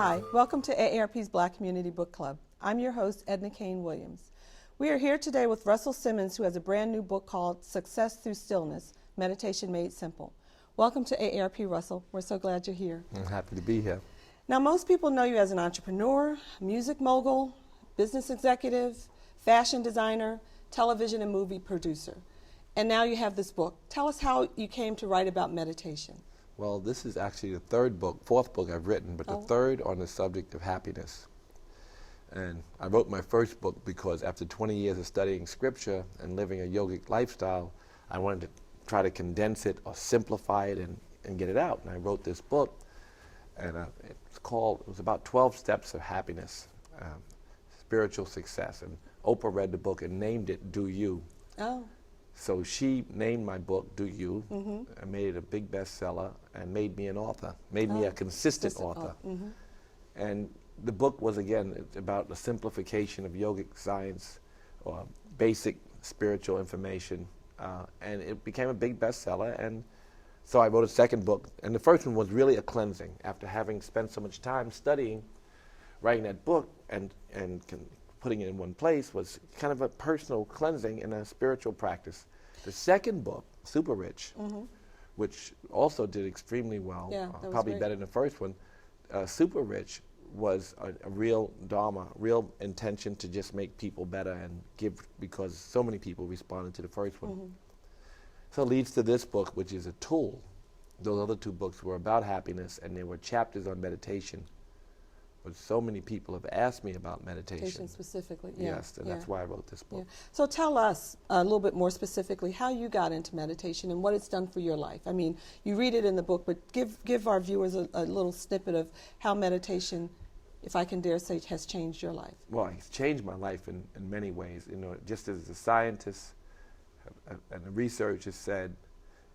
Hi, welcome to AARP's Black Community Book Club. I'm your host, Edna Kane Williams. We are here today with Russell Simmons, who has a brand new book called Success Through Stillness, Mediation Made Simple. Welcome to AARP, Russell. We're so glad you're here. I'm happy to be here. Now, most people know you as an entrepreneur, music mogul, business executive, fashion designer, television and movie producer. And now you have this book. Tell us how you came to write about meditation. Well, this is actually the fourth book I've written, but the third on the subject of happiness. And I wrote my first book because after 20 years of studying scripture and living a yogic lifestyle, I wanted to try to condense it or simplify it and get it out. And I wrote this book, and it was about 12 steps of happiness, spiritual success. And Oprah read the book and named it Do You. Oh. So she named my book, Do You, and made it a big bestseller and made me an author, made me a consistent author. And the book was, again, it's about the simplification of yogic science or basic spiritual information. And it became a big bestseller. And so I wrote a second book. And the first one was really a cleansing. After having spent so much time studying, writing that book and putting it in one place was kind of a personal cleansing and a spiritual practice. The second book, Super Rich, which also did extremely well, probably better than the first one, Super Rich was a real dharma, real intention to just make people better and give, because so many people responded to the first one. So it leads to this book, which is a tool. Those other two books were about happiness, and there were chapters on meditation. But so many people have asked me about meditation. Specifically, Yes, and that's why I wrote this book. So tell us a little bit more specifically how you got into meditation and what it's done for your life. I mean, you read it in the book, but give our viewers a little snippet of how meditation, if I can dare say, has changed your life. Well, it's changed my life in many ways. You know, just as a scientist and the research has said,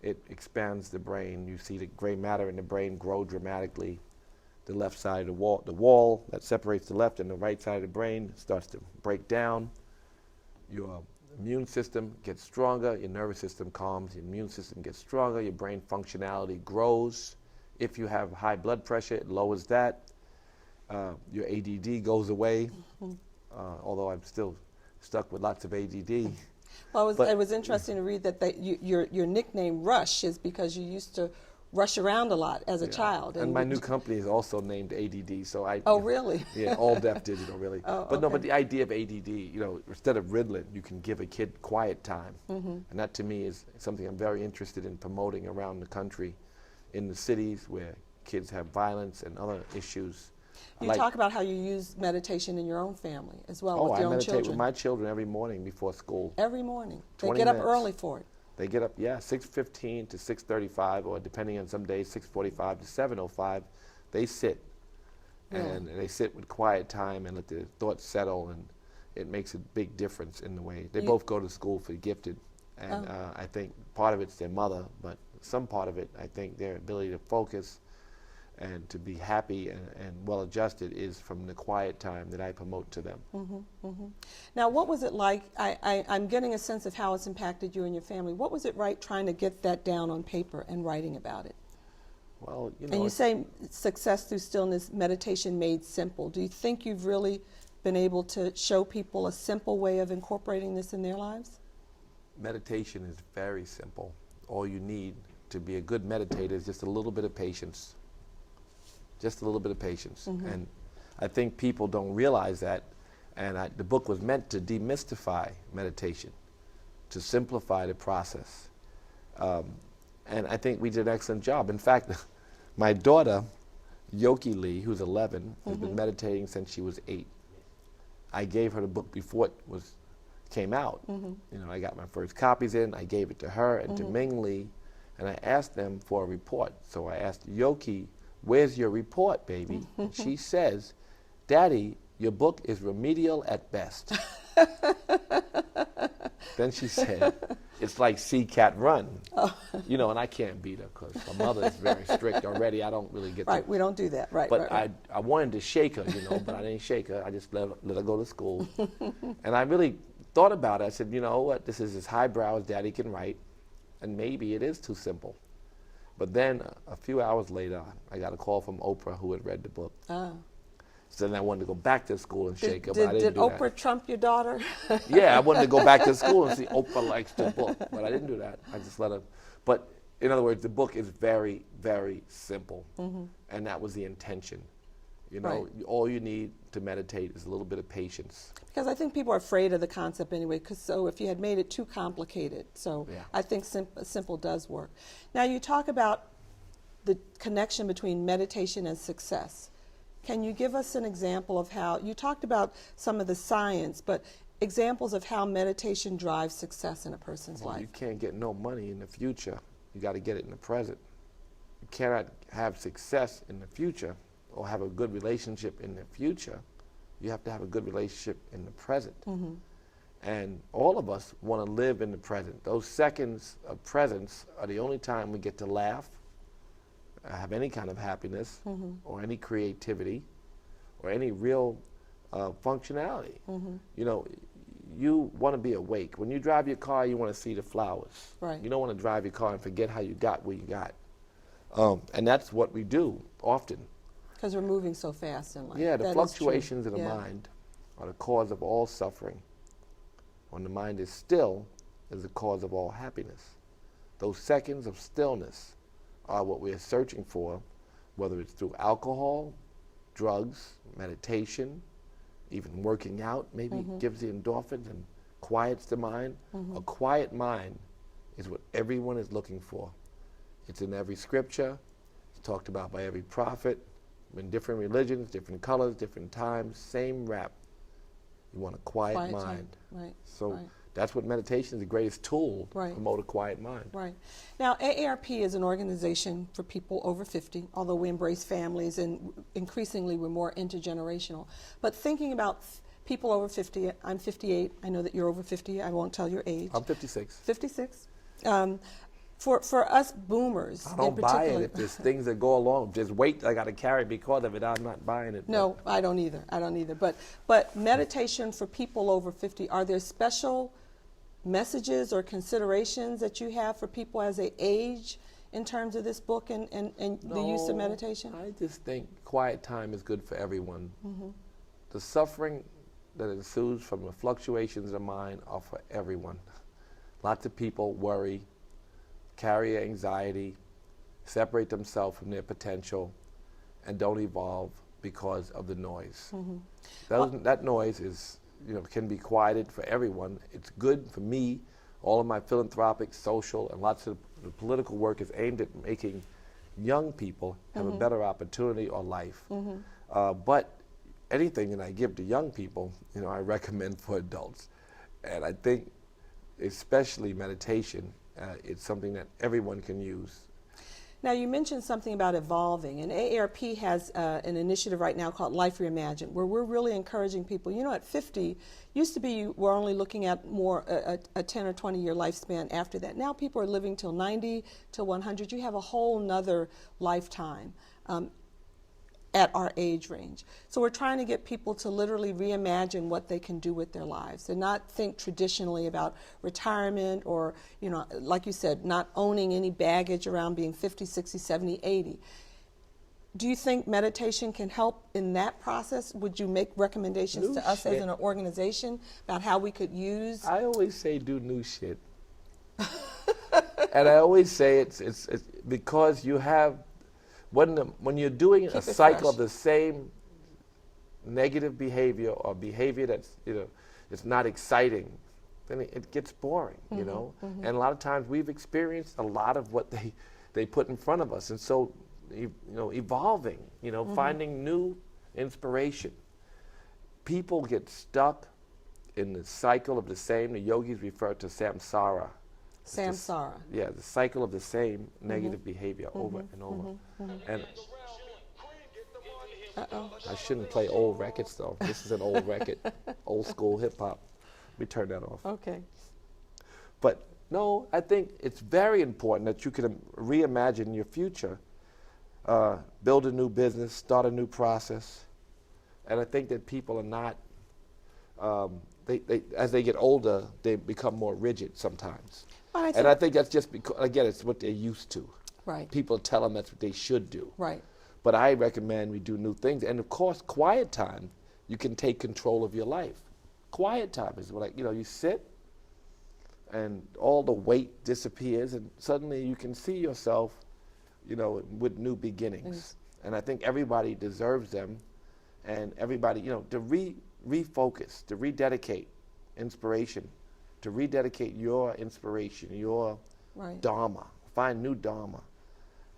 it expands the brain. You see the gray matter in the brain grow dramatically. The left side of the wall that separates the left and the right side of the brain starts to break down. Your immune system gets stronger, your nervous system calms, your immune system gets stronger, your brain functionality grows. If you have high blood pressure, it lowers that. Your ADD goes away, although I'm still stuck with lots of ADD. Well, it was interesting to read that your nickname Rush is because you used to rush around a lot as a child. And my new company is also named ADD, so I... Oh, really? Yeah, all deaf digital, really. But no, but the idea of ADD, you know, instead of Ritalin, you can give a kid quiet time. And that to me is something I'm very interested in promoting around the country, in the cities where kids have violence and other issues. You talk about how you use meditation in your own family as well, with your own children. I meditate with my children every morning before school. Every morning? They get up early for it? They get up, 6:15 to 6:35, or depending on some days, 6:45 to 7:05. They sit, and they sit with quiet time and let their thoughts settle, and it makes a big difference in the way. They both go to school for gifted, and I think part of it's their mother, but some part of it, I think their ability to focus and to be happy and well-adjusted is from the quiet time that I promote to them. Now, what was it like? I'm getting a sense of how it's impacted you and your family. What was it like trying to get that down on paper and writing about it? Well, you know... And you say Success Through Stillness, Meditation Made Simple. Do you think you've really been able to show people a simple way of incorporating this in their lives? Meditation is very simple. All you need to be a good meditator is just a little bit of patience. Just a little bit of patience. And I think people don't realize that. And the book was meant to demystify meditation, to simplify the process. And I think we did an excellent job. In fact, my daughter, Yoki Lee, who's 11, has been meditating since she was 8. I gave her the book before it came out. You know, I got my first copies in, I gave it to her and to Ming Lee, and I asked them for a report. So I asked Yoki, "Where's your report, baby?" And she says, "Daddy, your book is remedial at best." Then she said, "It's like see cat run." You know, and I can't beat her because my mother is very strict already. I don't really get we don't do that, But I wanted to shake her, you know, but I didn't shake her. I just let her go to school. And I really thought about it. I said, you know what, this is as highbrow as Daddy can write, and maybe it is too simple. But then a few hours later, I got a call from Oprah, who had read the book. So then I wanted to go back to school and shake her, but I Did didn't do Oprah that. trump your daughter? Yeah, I wanted to go back to school and see Oprah likes the book, but I didn't do that. I just let her. But in other words, the book is very, very simple, and that was the intention. You know, all you need to meditate is a little bit of patience. Because I think people are afraid of the concept anyway, so if you had made it too complicated. So I think simple does work. Now you talk about the connection between meditation and success. Can you give us an example of how, you talked about some of the science, but examples of how meditation drives success in a person's life? You can't get no money in the future. You got to get it in the present. You cannot have success in the future or have a good relationship in the future. You have to have a good relationship in the present. And all of us want to live in the present. Those seconds of presence are the only time we get to laugh, have any kind of happiness, or any creativity, or any real functionality. You know, you want to be awake. When you drive your car, you want to see the flowers. Right. You don't want to drive your car and forget how you got where you got. And that's what we do often. Because we're moving so fast in life. Yeah, the That is fluctuations true. in the mind are the cause of all suffering. When the mind is still, is the cause of all happiness. Those seconds of stillness are what we're searching for, whether it's through alcohol, drugs, meditation, even working out maybe gives the endorphins and quiets the mind. A quiet mind is what everyone is looking for. It's in every scripture. It's talked about by every prophet. In different religions, different colors, different times, same rap. You want a quiet mind. Right. So that's what meditation is, the greatest tool to promote a quiet mind. Right. Now, AARP is an organization for people over 50, although we embrace families and increasingly we're more intergenerational. But thinking about people over 50, I'm 58. I know that you're over 50. I won't tell your age. I'm 56. 56. For us boomers, I don't buy it if there's things that go along. There's weight I got to carry because of it. I'm not buying it. No, I don't either. I don't either. But meditation for people over 50, are there special messages or considerations that you have for people as they age in terms of this book and the use of meditation? I just think quiet time is good for everyone. The suffering that ensues from the fluctuations of mind are for everyone. Lots of people worry, carry anxiety, separate themselves from their potential, and don't evolve because of the noise. That noise is, can be quieted for everyone. It's good for me. All of my philanthropic, social, and lots of the political work is aimed at making young people have a better opportunity or life. But anything that I give to young people, I recommend for adults. And I think especially meditation, it's something that everyone can use. Now, you mentioned something about evolving, and AARP has an initiative right now called Life Reimagined, where we're really encouraging people. At 50, used to be we're only looking at more a 10 or 20-year lifespan after that. Now people are living till 90, till 100. You have a whole nother lifetime at our age range. So we're trying to get people to literally reimagine what they can do with their lives and not think traditionally about retirement or, like you said, not owning any baggage around being 50, 60, 70, 80. Do you think meditation can help in that process? Would you make recommendations to us as an organization about how we could use? I always say do new shit. And I always say it's because you have, when you're doing a cycle of the same negative behavior or behavior that's it's not exciting, then it gets boring, And a lot of times we've experienced a lot of what they put in front of us, and so evolving, finding new inspiration. People get stuck in the cycle of the same. The yogis refer to samsara. Samsara. Yeah, the cycle of the same negative behavior over and over. And I shouldn't play old records though. This is an old record, old school hip hop. Let me turn that off. Okay. But no, I think it's very important that you can reimagine your future, build a new business, start a new process. And I think that people are not, as they get older, they become more rigid sometimes. And I think that's just because, again, it's what they're used to. Right. People tell them that's what they should do. Right. But I recommend we do new things. And of course, quiet time, you can take control of your life. Quiet time is like, you sit and all the weight disappears and suddenly you can see yourself, with new beginnings. And I think everybody deserves them, and everybody, to refocus, to rededicate inspiration, to rededicate your inspiration, your Dharma, find new Dharma.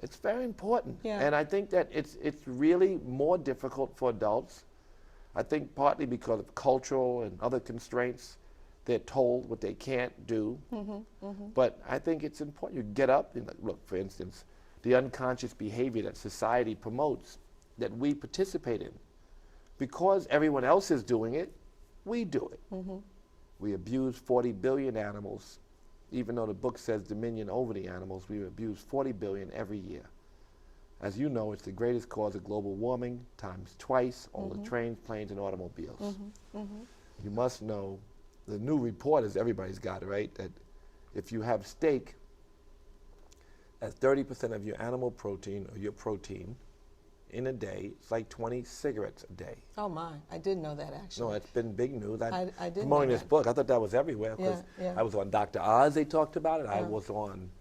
It's very important. Yeah. And I think that it's really more difficult for adults. I think partly because of cultural and other constraints. They're told what they can't do. But I think it's important. You get up and look, for instance, the unconscious behavior that society promotes, that we participate in. Because everyone else is doing it, we do it. We abuse 40 billion animals. Even though the book says dominion over the animals, we abuse 40 billion every year. As you know, it's the greatest cause of global warming, times twice all the trains, planes, and automobiles. You must know, the new report is everybody's got it, right? That if you have steak, at 30% of your animal protein or your protein in a day, it's like 20 cigarettes a day. Oh my, I didn't know that actually. No, it's been big news. I didn't promoting know this that. book. I thought that was everywhere because I was on Dr. Oz, they talked about it. I was on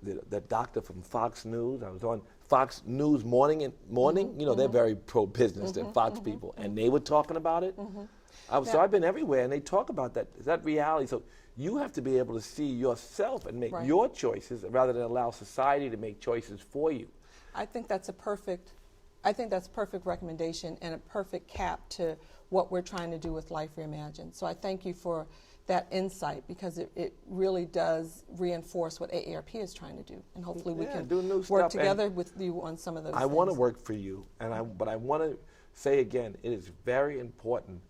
the doctor from Fox News. I was on Fox News morning. They're very pro-business, they're Fox people, and they were talking about it. So I've been everywhere, and they talk about that reality. So you have to be able to see yourself and make your choices rather than allow society to make choices for you. I think that's a perfect recommendation and a perfect cap to what we're trying to do with Life Reimagined. So I thank you for that insight, because it really does reinforce what AARP is trying to do, and hopefully we can do new work stuff. together with you on some of those I things. want to work for you, but I want to say again, it is very important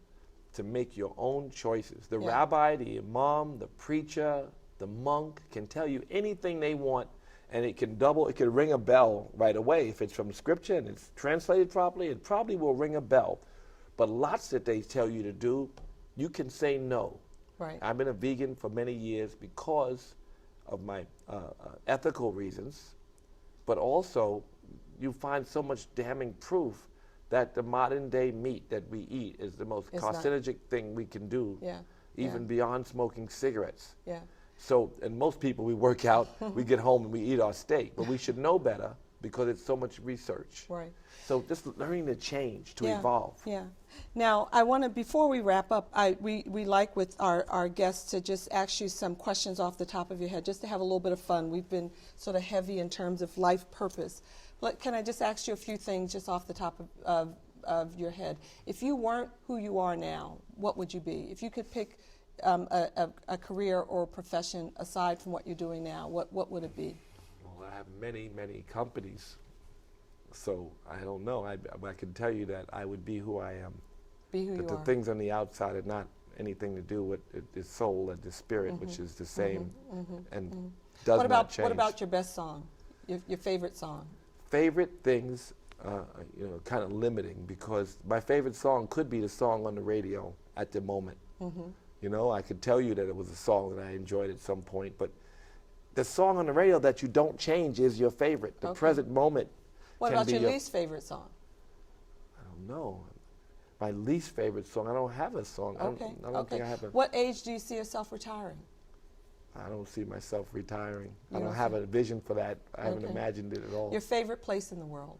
to make your own choices. The rabbi, the imam, the preacher, the monk can tell you anything they want, and it can ring a bell right away. If it's from scripture and it's translated properly, it probably will ring a bell. But lots that they tell you to do, you can say no. Right. I've been a vegan for many years because of my ethical reasons, but also you find so much damning proof that the modern day meat that we eat is the most carcinogenic thing we can do, even beyond smoking cigarettes. Yeah. So, and most people, we work out, we get home and we eat our steak, but we should know better because it's so much research. Right. So just learning to change, to evolve. Yeah. Now, I want to, before we wrap up, we like with our guests to just ask you some questions off the top of your head, just to have a little bit of fun. We've been sort of heavy in terms of life purpose. But can I just ask you a few things just off the top of your head? If you weren't who you are now, what would you be? If you could pick a career or profession aside from what you're doing now, what would it be? Well, I have many, many companies. So I don't know. I can tell you that I would be who I am. Be who you are. The things on the outside are not anything to do with the soul and the spirit, which is the same and does not change. What about your best song, your favorite song? Favorite things, kind of limiting, because my favorite song could be the song on the radio at the moment. I could tell you that it was a song that I enjoyed at some point, but the song on the radio that you don't change is your favorite. The present moment. What about your least favorite song? I don't know. My least favorite song, I don't have a song. Okay. I don't think I have a... What age do you see yourself retiring? I don't see myself retiring. I don't have a vision for that. I haven't imagined it at all. Your favorite place in the world?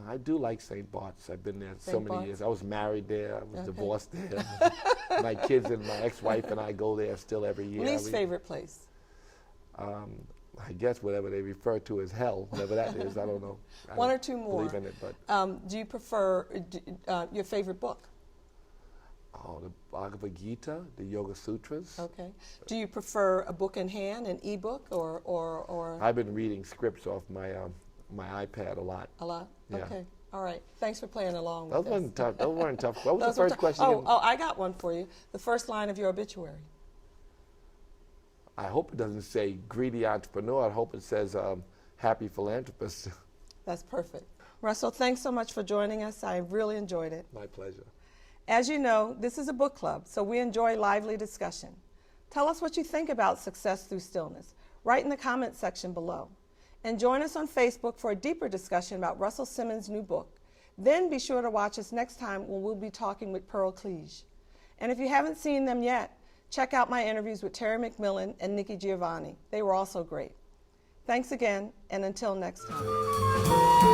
I do like St. Bart's. I've been there so many years. I was married there. I was divorced there. My kids and my ex-wife and I go there still every year. Least favorite place? I guess whatever they refer to as hell, whatever that is, I don't know. One or two more. Believe in it, but do you prefer your favorite book? Oh, the Bhagavad Gita, the Yoga Sutras. Okay. Do you prefer a book in hand, an e-book, or? I've been reading scripts off my my iPad a lot. A lot. Yeah. Okay. All right. Thanks for playing along with Those us. weren't tough. Those weren't tough. What was the first question? Oh, I got one for you. The first line of your obituary. I hope it doesn't say greedy entrepreneur. I hope it says happy philanthropist. That's perfect. Russell, thanks so much for joining us. I really enjoyed it. My pleasure. As you know, this is a book club, so we enjoy lively discussion. Tell us what you think about Success Through Stillness. Write in the comments section below. And join us on Facebook for a deeper discussion about Russell Simmons' new book. Then be sure to watch us next time when we'll be talking with Pearl Clige. And if you haven't seen them yet, check out my interviews with Terry McMillan and Nikki Giovanni. They were also great. Thanks again, and until next time.